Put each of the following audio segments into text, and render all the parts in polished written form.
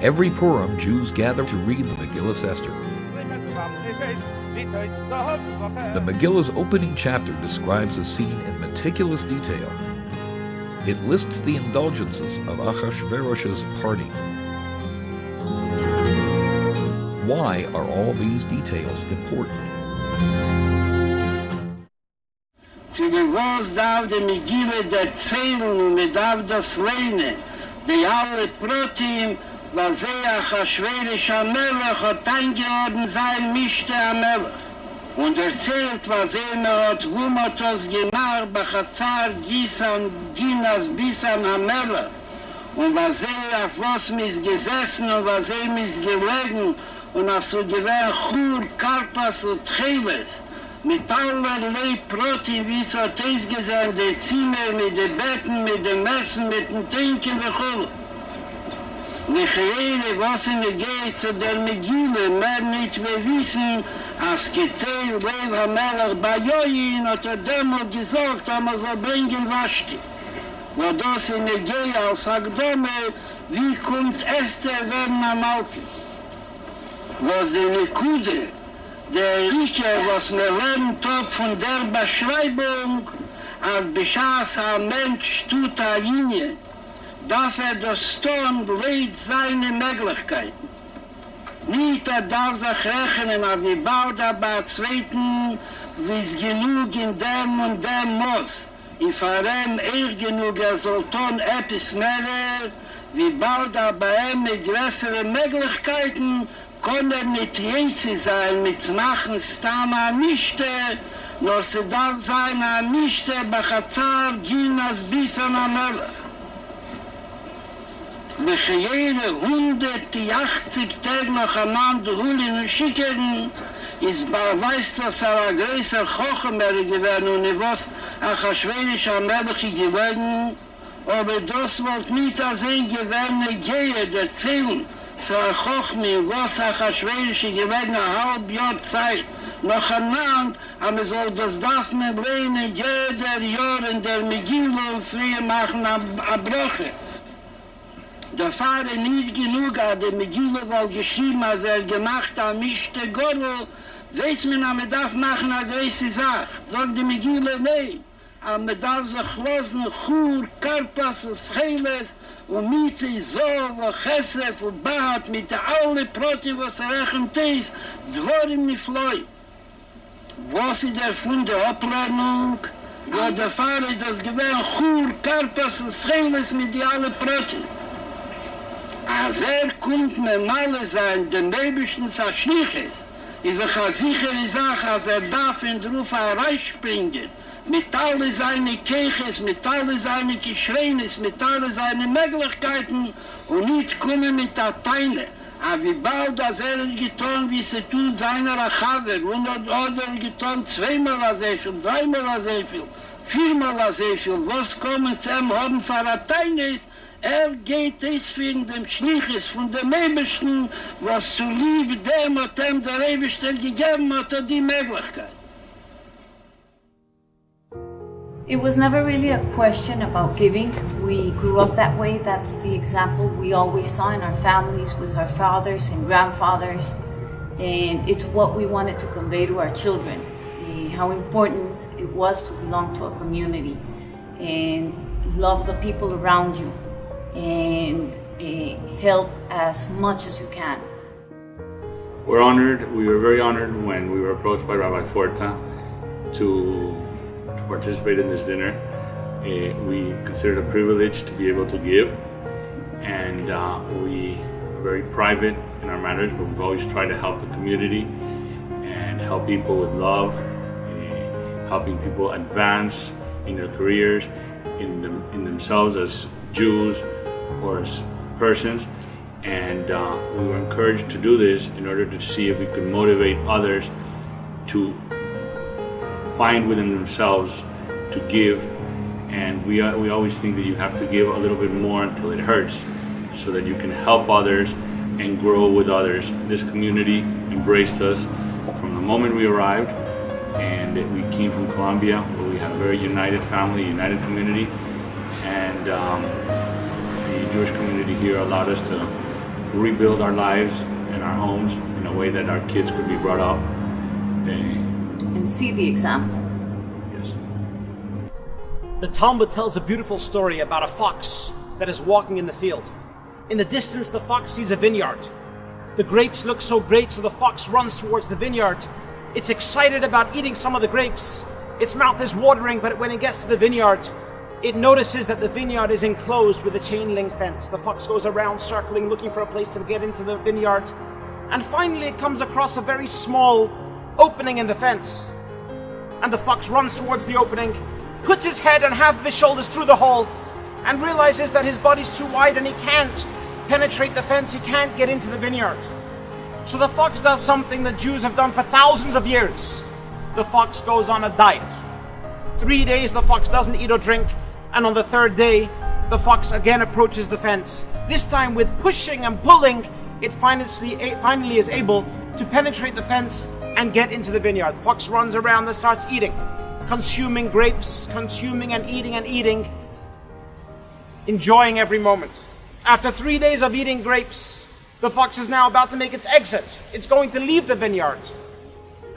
Every Purim, Jews gather to read the Megillah Esther. The Megillah's opening chapter describes the scene in meticulous detail. It lists the indulgences of Achashverosh's party. Why are all these details important? Zu was darf die Megillah erzählen und man darf das lernen. Die alle Protein, was Achashverosh Melech hat eingeladen sein, mischte Melech. Und erzählt, was hat, wo man das gemacht, Bachazar, Gisan, Ginas, Bisan, Melech. Und was auf was mis gesessen und was mis gelegen und als so gewähnt Chur, Karpas und Tcheles. Mit allerlei Protein, wie es hat es gesehen, die Zimmer, mit den Betten, mit den Messen, mit den Trinken und Chur. Michael, was in der geht zu der Megillah, mehr nicht wir wissen, als Geteil, Lev HaMelech, bei Join hat demut gesagt, aber so bringen Vashti. Wo das in der Gehe als Hagdome, wie kommt Esther werden am Alpen? Was die Nekude, der Rike, was wir lernen hat von der Beschreibung, als Beschaß ein Mensch tut eine Linie, darf das Ton leid seine Möglichkeiten. Nicht darf sich rechnen, aber wie bald aber zweiten, wie es genug in dem und dem muss. Ich verrenne genug, soll Ton etwas mehr, wie bald aber mit größeren Möglichkeiten kann nicht jetzt sein, mit machen Stama Mischte, nur sie darf sein, Mischte, Bachazar, Ginas, Bisan, Melech. Jede 180 Tage nacheinander holen und schicken, ist weiß, dass ein größer Kochemer geworden und ich weiß, Achashverosh Melech geworden, aber das wollte nicht als ein gewährner Gehe erzählen, so ein Kochmer, was Achashverosh geworden, ein halbes Jahr Zeit, nacheinander, aber so, das darf man lernen, jeder Jahr in der Megillah und früher machen eine Brüche. Der Pfarrer nicht genug hat, der Megillah wohl geschrieben, als gemacht hat, mischte Gorl, weiß man, man darf machen eine große Sache. Sagt die Megillah, nein. Aber man darf sich losen, Chur, Karpas und Scheles und Mietze, Zov, Chesef und Bahat mit allen Protein, was rechnet ist, Dvorim nicht fleu. Was ist der von der Ablehnung? Wo der Pfarrer das gewähnt, Chur, Karpas und Scheles mit allen Protein. Als kommt mir mal sein, dem Nebischen Zerschliches, ist eine sichere Sache, als darf in den Ruf reinspringen, mit all seinen Kirches, mit all seinen Geschreines, mit all seinen Möglichkeiten und nicht kommen mit der Teile. Aber wie bald das getan, wie sie tun, seiner Achaver, und oder getan zweimal so viel, dreimal so viel, viermal so viel, was kommen zu ihm haben für eine Teile ist, geht es von dem Schliches, von dem Ebersten, was zu lieb dem und dem der Eberste gegeben hat, die Möglichkeit. It was never really a question about giving. We grew up that way. That's the example we always saw in our families with our fathers and grandfathers. And it's what we wanted to convey to our children, how important it was to belong to a community and love the people around you and help as much as you can. We were very honored when we were approached by Rabbi Forta to participate in this dinner. We consider it a privilege to be able to give, and we are very private in our matters, but we've always tried to help the community and help people with love, helping people advance in their careers, in themselves as Jews or as persons, and we were encouraged to do this in order to see if we could motivate others to find within themselves to give. And we always think that you have to give a little bit more until it hurts, so that you can help others and grow with others. This community embraced us from the moment we arrived, and we came from Colombia, where we have a very united family, united community, and the Jewish community here allowed us to rebuild our lives and our homes in a way that our kids could be brought up. And see the example. Yes. The Talmud tells a beautiful story about a fox that is walking in the field. In the distance, the fox sees a vineyard. The grapes look so great, so the fox runs towards the vineyard. It's excited about eating some of the grapes. Its mouth is watering, but when it gets to the vineyard, it notices that the vineyard is enclosed with a chain link fence. The fox goes around circling, looking for a place to get into the vineyard. And finally it comes across a very small opening in the fence. And the fox runs towards the opening, puts his head and half of his shoulders through the hole, and realizes that his body's too wide and he can't penetrate the fence, he can't get into the vineyard. So the fox does something that Jews have done for thousands of years. The fox goes on a diet. 3 days the fox doesn't eat or drink, and on the third day, the fox again approaches the fence. This time with pushing and pulling, it finally is able to penetrate the fence and get into the vineyard. The fox runs around and starts eating, consuming grapes, consuming and eating, enjoying every moment. After 3 days of eating grapes, the fox is now about to make its exit. It's going to leave the vineyard.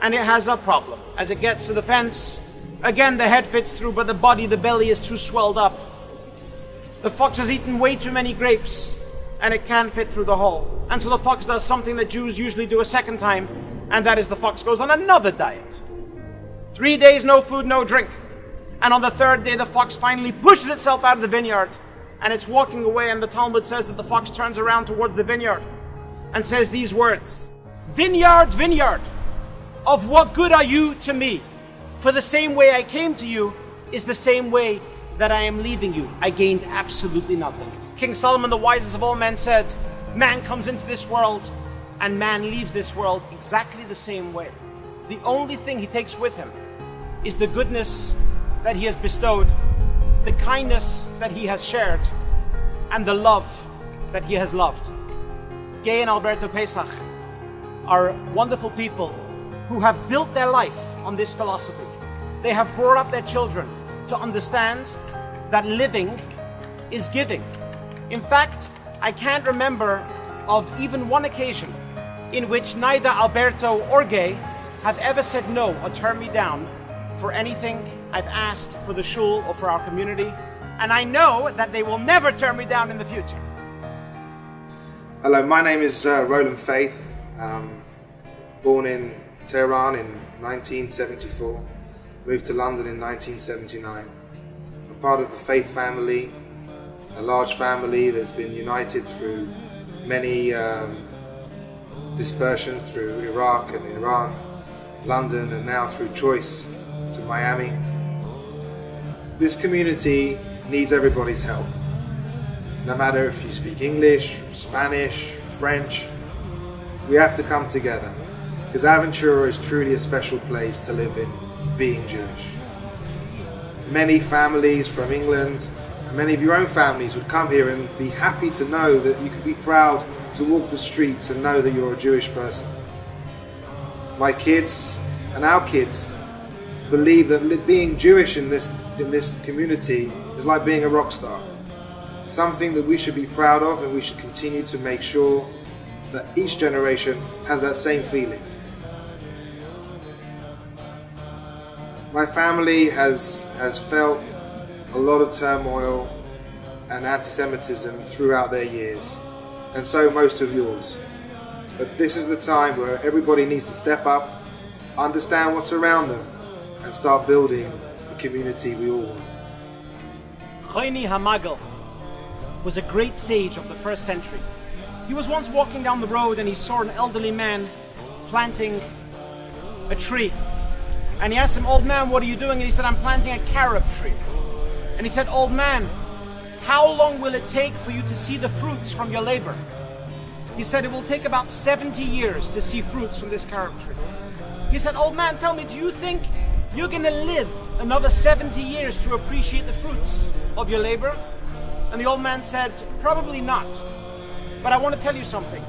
And it has a problem. As it gets to the fence, again the head fits through, but the belly is too swelled up. The fox has eaten way too many grapes, and it can't fit through the hole. And so the fox does something that Jews usually do a second time, and that is the fox goes on another diet. 3 days, no food, no drink. And on the third day, the fox finally pushes itself out of the vineyard, and it's walking away, and the Talmud says that the fox turns around towards the vineyard and says these words, "Vineyard, vineyard, of what good are you to me? For the same way I came to you is the same way that I am leaving you. I gained absolutely nothing." King Solomon, the wisest of all men, said, man comes into this world and man leaves this world exactly the same way. The only thing he takes with him is the goodness that he has bestowed, the kindness that he has shared, and the love that he has loved. Gay and Alberto Pesach are wonderful people who have built their life on this philosophy. They have brought up their children to understand that living is giving. In fact, I can't remember of even one occasion in which neither Alberto or Gay have ever said no or turned me down for anything I've asked for the shul or for our community, and I know that they will never turn me down in the future. Hello, my name is Roland Faith, born in Tehran in 1974, moved to London in 1979. I'm part of the Faith family, a large family that's been united through many dispersions through Iraq and Iran, London, and now through choice to Miami. This community needs everybody's help. No matter if you speak English, Spanish, French, we have to come together, because Aventura is truly a special place to live in, being Jewish. Many families from England, many of your own families would come here and be happy to know that you could be proud to walk the streets and know that you're a Jewish person. My kids and our kids believe that being Jewish in this community is like being a rock star. Something that we should be proud of, and we should continue to make sure that each generation has that same feeling. My family has felt a lot of turmoil and anti-Semitism throughout their years, and so most of yours. But this is the time where everybody needs to step up, understand what's around them, and start building the community we all want. Chayni Hamagal was a great sage of the first century. He was once walking down the road and he saw an elderly man planting a tree. And he asked him, "Old man, what are you doing?" And he said, "I'm planting a carob tree." And he said, "Old man, how long will it take for you to see the fruits from your labor?" He said, "It will take about 70 years to see fruits from this carob tree." He said, "Old man, tell me, do you think you're going to live another 70 years to appreciate the fruits of your labor?" And the old man said, "Probably not. But I want to tell you something,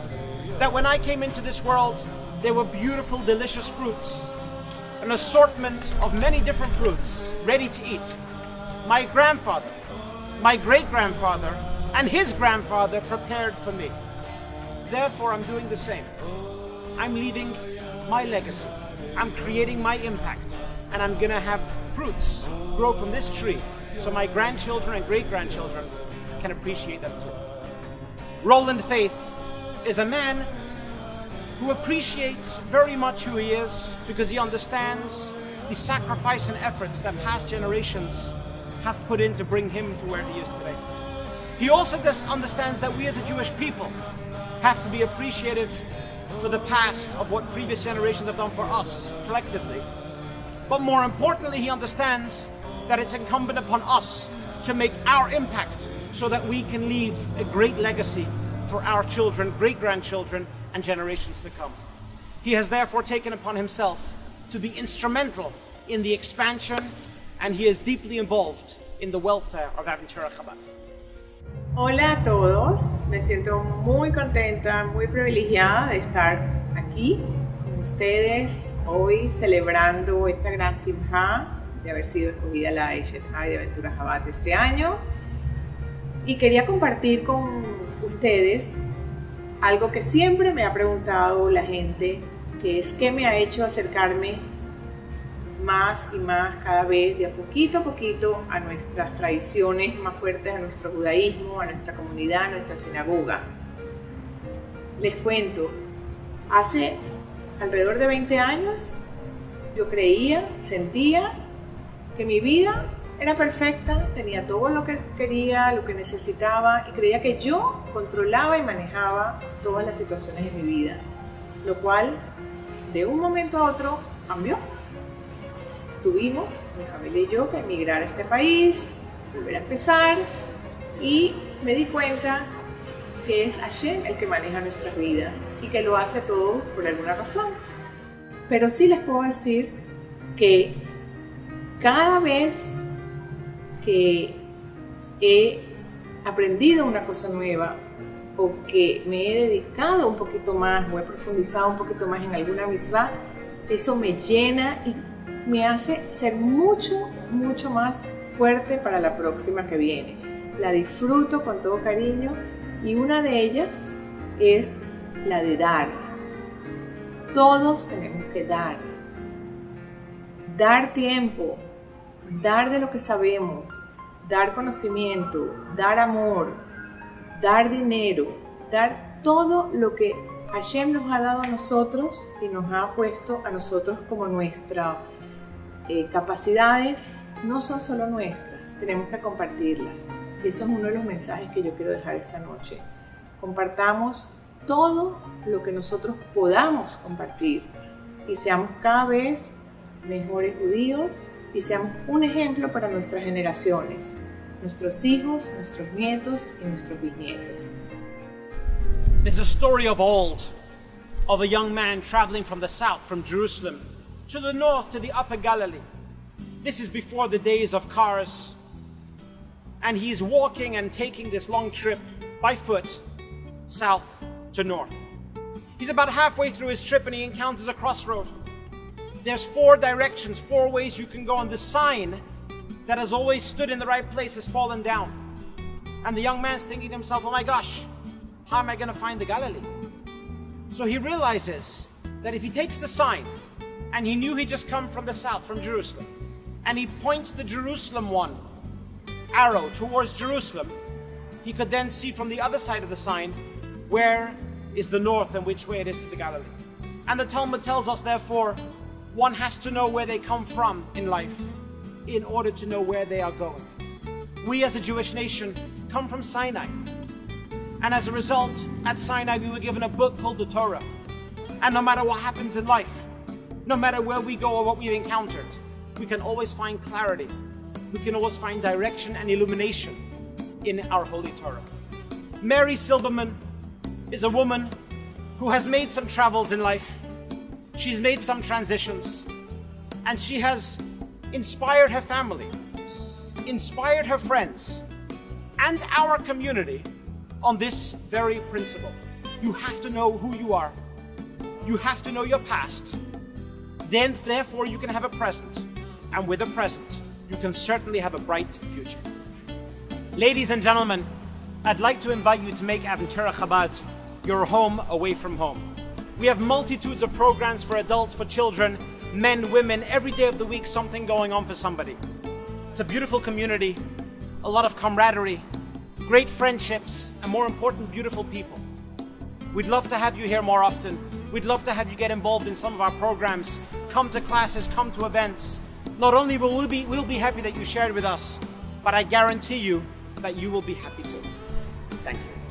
that when I came into this world, there were beautiful, delicious fruits, an assortment of many different fruits ready to eat. My grandfather, my great-grandfather, and his grandfather prepared for me. Therefore, I'm doing the same. I'm leaving my legacy. I'm creating my impact. And I'm gonna have fruits grow from this tree so my grandchildren and great-grandchildren can appreciate them too. Roland Faith is a man who appreciates very much who he is because he understands the sacrifice and efforts that past generations have put in to bring him to where he is today. He also understands that we as a Jewish people have to be appreciative for the past of what previous generations have done for us collectively. But more importantly, he understands that it's incumbent upon us to make our impact so that we can leave a great legacy for our children, great-grandchildren, and generations to come. He has therefore taken upon himself to be instrumental in the expansion, and he is deeply involved in the welfare of Aventura Chabad. Hola a todos, me siento muy contenta, muy privilegiada de estar aquí con ustedes hoy celebrando esta gran simjá de haber sido escogida la Eshet High de Aventura Chabad este año, y quería compartir con ustedes algo que siempre me ha preguntado la gente, que es qué me ha hecho acercarme más y más cada vez, de a poquito a nuestras tradiciones más fuertes, a nuestro judaísmo, a nuestra comunidad, a nuestra sinagoga. Les cuento, hace alrededor de 20 años yo creía, sentía que mi vida era perfecta, tenía todo lo que quería, lo que necesitaba, y creía que yo controlaba y manejaba todas las situaciones de mi vida, lo cual de un momento a otro cambió. Tuvimos, mi familia y yo, que emigrar a este país, volver a empezar, y me di cuenta que es Hashem el que maneja nuestras vidas y que lo hace todo por alguna razón. Pero sí les puedo decir que cada vez que he aprendido una cosa nueva o que me he dedicado un poquito más o he profundizado un poquito más en alguna mitzvah, eso me llena y me hace ser mucho más fuerte para la próxima que viene. La disfruto con todo cariño, y una de ellas es la de dar. Todos tenemos que dar. Dar tiempo, dar de lo que sabemos, dar conocimiento, dar amor, dar dinero, dar todo lo que Hashem nos ha dado a nosotros y nos ha puesto a nosotros como nuestras capacidades. No son solo nuestras, tenemos que compartirlas. Y eso es uno de los mensajes que yo quiero dejar esta noche. Compartamos todo lo que nosotros podamos compartir y seamos cada vez mejores judíos y seamos un ejemplo para nuestras generaciones, nuestros hijos, nuestros nietos y nuestros bisnietos. There's a story of old of a young man traveling from the south, from Jerusalem, to the north, to the upper Galilee. This is before the days of cars. And he's walking and taking this long trip by foot, south to north. He's about halfway through his trip and he encounters a crossroad. There's 4 directions, 4 ways you can go, and the sign that has always stood in the right place has fallen down. And the young man's thinking to himself, oh my gosh, how am I going to find the Galilee? So he realizes that if he takes the sign, and he knew he'd just come from the south, from Jerusalem, and he points the Jerusalem arrow towards Jerusalem, he could then see from the other side of the sign where is the north and which way it is to the Galilee. And the Talmud tells us, therefore, one has to know where they come from in life in order to know where they are going. We as a Jewish nation come from Sinai. And as a result, at Sinai we were given a book called the Torah. And no matter what happens in life, no matter where we go or what we've encountered, we can always find clarity. We can always find direction and illumination in our Holy Torah. Mary Silberman is a woman who has made some travels in life. She's made some transitions, and she has inspired her family, inspired her friends, and our community on this very principle. You have to know who you are. You have to know your past. Then, therefore, you can have a present. And with a present, you can certainly have a bright future. Ladies and gentlemen, I'd like to invite you to make Aventura Chabad your home away from home. We have multitudes of programs for adults, for children, men, women, every day of the week, something going on for somebody. It's a beautiful community, a lot of camaraderie, great friendships, and more important, beautiful people. We'd love to have you here more often. We'd love to have you get involved in some of our programs, come to classes, come to events. Not only will we'll be happy that you shared with us, but I guarantee you that you will be happy too. Thank you.